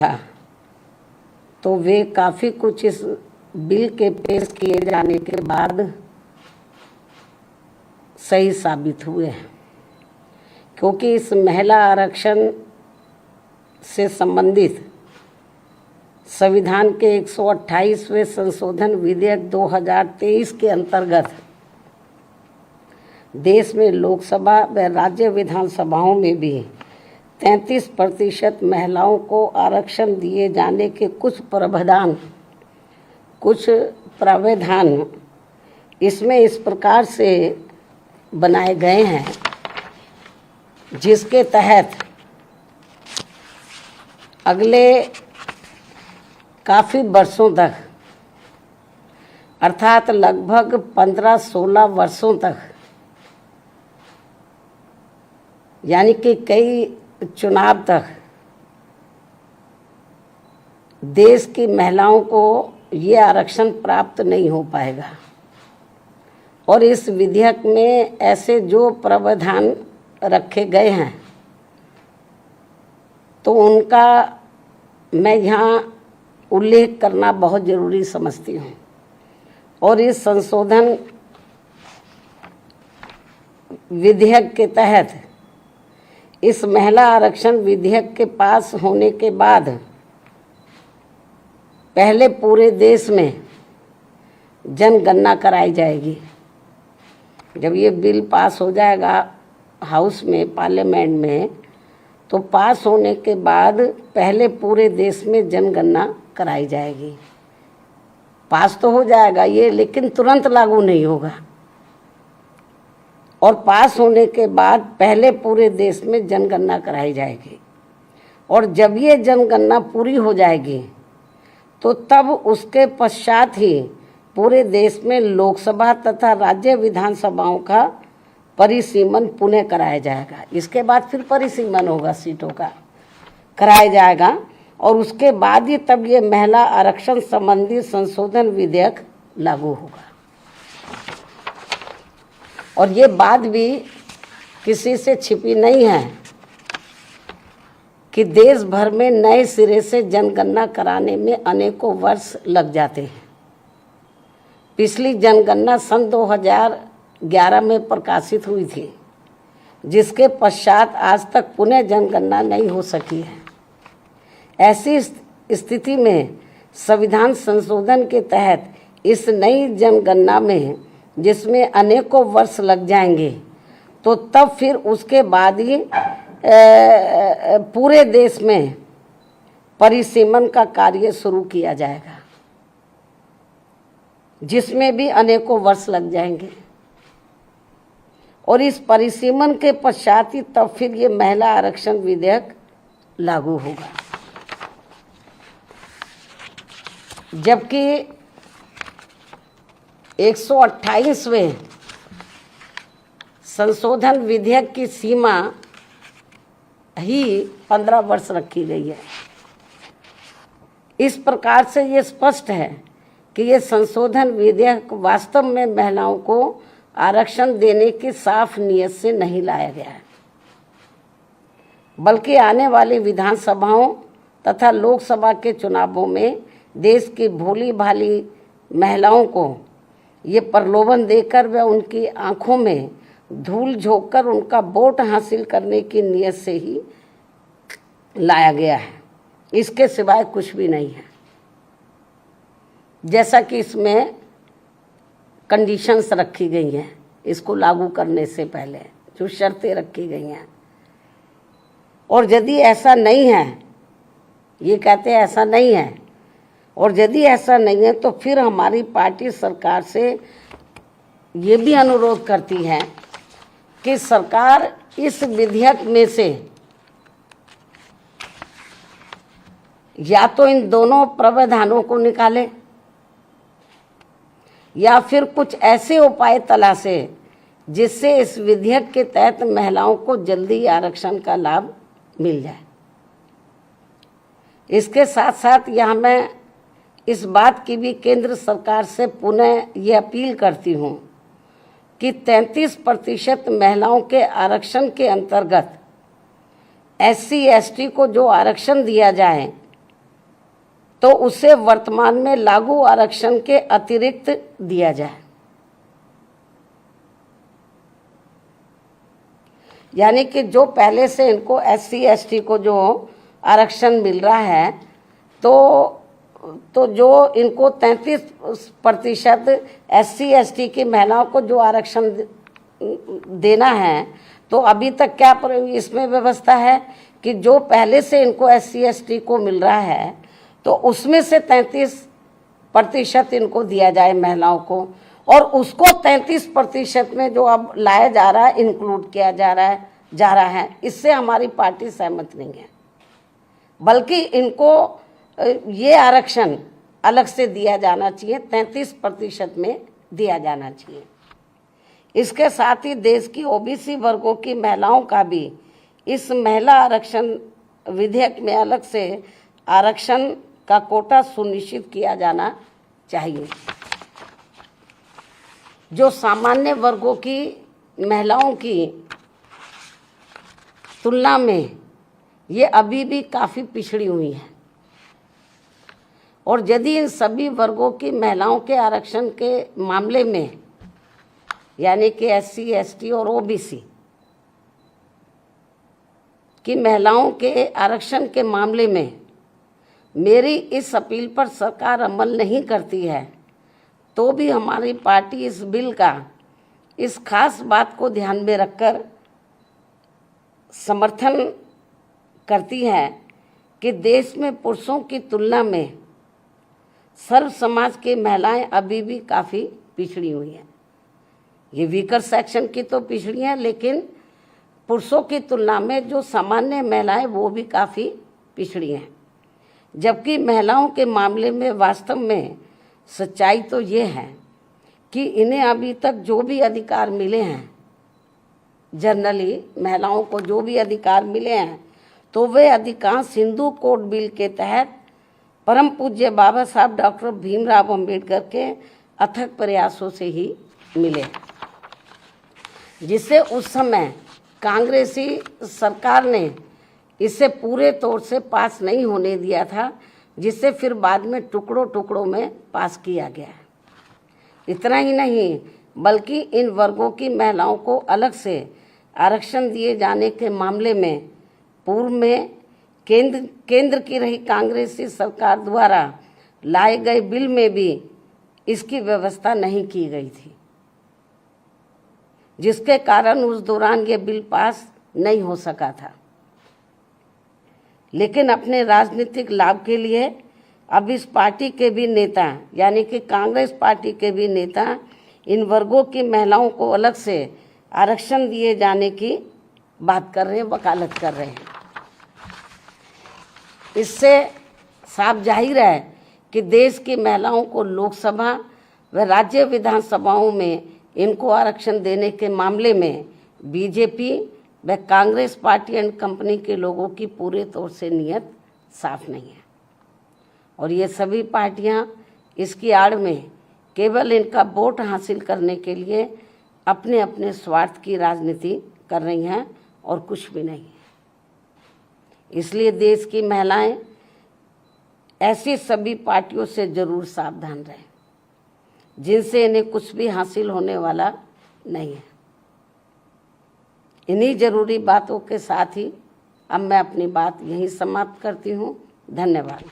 था तो वे काफ़ी कुछ इस बिल के पेश किए जाने के बाद सही साबित हुए, क्योंकि इस महिला आरक्षण से संबंधित संविधान के 128वें संशोधन विधेयक 2023 के अंतर्गत देश में लोकसभा व राज्य विधानसभाओं में भी 33% महिलाओं को आरक्षण दिए जाने के कुछ प्रावधान इसमें इस प्रकार से बनाए गए हैं, जिसके तहत अगले काफ़ी वर्षों तक अर्थात लगभग 15-16 वर्षों तक, यानी कि कई चुनाव तक देश की महिलाओं को ये आरक्षण प्राप्त नहीं हो पाएगा। और इस विधेयक में ऐसे जो प्रावधान रखे गए हैं तो उनका मैं यहाँ उल्लेख करना बहुत ज़रूरी समझती हूँ। और इस संशोधन विधेयक के तहत इस महिला आरक्षण विधेयक के पास होने के बाद पहले पूरे देश में जनगणना कराई जाएगी। जब ये बिल पास हो जाएगा हाउस में, पार्लियामेंट में, तो पास होने के बाद पहले पूरे देश में जनगणना कराई जाएगी। पास तो हो जाएगा ये, लेकिन तुरंत लागू नहीं होगा। और पास होने के बाद पहले पूरे देश में जनगणना कराई जाएगी। और जब ये जनगणना पूरी हो जाएगी तो तब उसके पश्चात ही पूरे देश में लोकसभा तथा राज्य विधानसभाओं का परिसीमन पुनः कराया जाएगा। इसके बाद फिर परिसीमन होगा, सीटों का कराया जाएगा। और उसके बाद ही तब ये महिला आरक्षण संबंधी संशोधन विधेयक लागू होगा। और ये बात भी किसी से छिपी नहीं है कि देश भर में नए सिरे से जनगणना कराने में अनेकों वर्ष लग जाते हैं। पिछली जनगणना सन 2011 में प्रकाशित हुई थी, जिसके पश्चात आज तक पुनः जनगणना नहीं हो सकी है। ऐसी स्थिति में संविधान संशोधन के तहत इस नई जनगणना में, जिसमें अनेकों वर्ष लग जाएंगे, तो तब फिर उसके बाद ही पूरे देश में परिसीमन का कार्य शुरू किया जाएगा, जिसमें भी अनेकों वर्ष लग जाएंगे। और इस परिसीमन के पश्चात ही तब फिर ये महिला आरक्षण विधेयक लागू होगा। जबकि 128वें संशोधन विधेयक की सीमा ही 15 वर्ष रखी गई है। इस प्रकार से ये स्पष्ट है कि ये संशोधन विधेयक वास्तव में महिलाओं को आरक्षण देने की साफ नीयत से नहीं लाया गया है, बल्कि आने वाली विधानसभाओं तथा लोकसभा के चुनावों में देश की भोली भाली महिलाओं को ये प्रलोभन देकर व उनकी आंखों में धूल झोंककर उनका वोट हासिल करने की नीयत से ही लाया गया है। इसके सिवाय कुछ भी नहीं है। जैसा कि इसमें कंडीशंस रखी गई हैं इसको लागू करने से पहले, जो शर्तें रखी गई हैं। और यदि ऐसा नहीं है, ये कहते हैं ऐसा नहीं है, और यदि ऐसा नहीं है तो फिर हमारी पार्टी सरकार से ये भी अनुरोध करती है कि सरकार इस विधेयक में से या तो इन दोनों प्रावधानों को निकाले या फिर कुछ ऐसे उपाय तलाशे जिससे इस विधेयक के तहत महिलाओं को जल्दी आरक्षण का लाभ मिल जाए। इसके साथ साथ यहाँ मैं इस बात की भी केंद्र सरकार से पुनः ये अपील करती हूँ कि 33% महिलाओं के आरक्षण के अंतर्गत SC ST को जो आरक्षण दिया जाए तो उसे वर्तमान में लागू आरक्षण के अतिरिक्त दिया जाए। यानी कि जो पहले से इनको SC ST को जो आरक्षण मिल रहा है, तो जो इनको 33% SC ST की महिलाओं को जो आरक्षण देना है, तो अभी तक क्या इसमें व्यवस्था है कि जो पहले से इनको SC ST को मिल रहा है, तो उसमें से 33% इनको दिया जाए महिलाओं को, और उसको 33% में जो अब लाया जा रहा है, इंक्लूड किया जा रहा है। इससे हमारी पार्टी सहमत नहीं है, बल्कि इनको ये आरक्षण अलग से दिया जाना चाहिए, 33% में दिया जाना चाहिए। इसके साथ ही देश की OBC वर्गों की महिलाओं का भी इस महिला आरक्षण विधेयक में अलग से आरक्षण का कोटा सुनिश्चित किया जाना चाहिए। जो सामान्य वर्गों की महिलाओं की तुलना में ये अभी भी काफ़ी पिछड़ी हुई है, और यदि इन सभी वर्गों की महिलाओं के आरक्षण के मामले में, यानी कि SC ST और OBC की महिलाओं के आरक्षण के मामले में मेरी इस अपील पर सरकार अमल नहीं करती है, तो भी हमारी पार्टी इस बिल का इस खास बात को ध्यान में रखकर समर्थन करती है कि देश में पुरुषों की तुलना में सर्व समाज की महिलाएं अभी भी काफ़ी पिछड़ी हुई हैं। ये वीकर सेक्शन की तो पिछड़ी हैं, लेकिन पुरुषों की तुलना में जो सामान्य महिलाएं वो भी काफ़ी पिछड़ी हैं। जबकि महिलाओं के मामले में वास्तव में सच्चाई तो ये है कि इन्हें अभी तक जो भी अधिकार मिले हैं, जनरली महिलाओं को जो भी अधिकार मिले हैं, तो वे अधिकांश हिंदू कोड बिल के तहत परम पूज्य बाबा साहब डॉक्टर भीमराव अंबेडकर के अथक प्रयासों से ही मिले, जिससे उस समय कांग्रेसी सरकार ने इसे पूरे तौर से पास नहीं होने दिया था, जिसे फिर बाद में टुकड़ों टुकड़ों में पास किया गया। इतना ही नहीं, बल्कि इन वर्गों की महिलाओं को अलग से आरक्षण दिए जाने के मामले में पूर्व में केंद्र की रही कांग्रेसी सरकार द्वारा लाए गए बिल में भी इसकी व्यवस्था नहीं की गई थी, जिसके कारण उस दौरान ये बिल पास नहीं हो सका था। लेकिन अपने राजनीतिक लाभ के लिए अब इस पार्टी के भी नेता, यानी कि कांग्रेस पार्टी के भी नेता, इन वर्गों की महिलाओं को अलग से आरक्षण दिए जाने की बात कर रहे हैं, वकालत कर रहे हैं। इससे साफ जाहिर है कि देश की महिलाओं को लोकसभा व राज्य विधानसभाओं में इनको आरक्षण देने के मामले में बीजेपी व कांग्रेस पार्टी एंड कंपनी के लोगों की पूरे तौर से नीयत साफ नहीं है, और ये सभी पार्टियां इसकी आड़ में केवल इनका वोट हासिल करने के लिए अपने अपने स्वार्थ की राजनीति कर रही हैं और कुछ भी नहीं। इसलिए देश की महिलाएं ऐसी सभी पार्टियों से जरूर सावधान रहें जिनसे इन्हें कुछ भी हासिल होने वाला नहीं है। इन्हीं जरूरी बातों के साथ ही अब मैं अपनी बात यहीं समाप्त करती हूँ। धन्यवाद।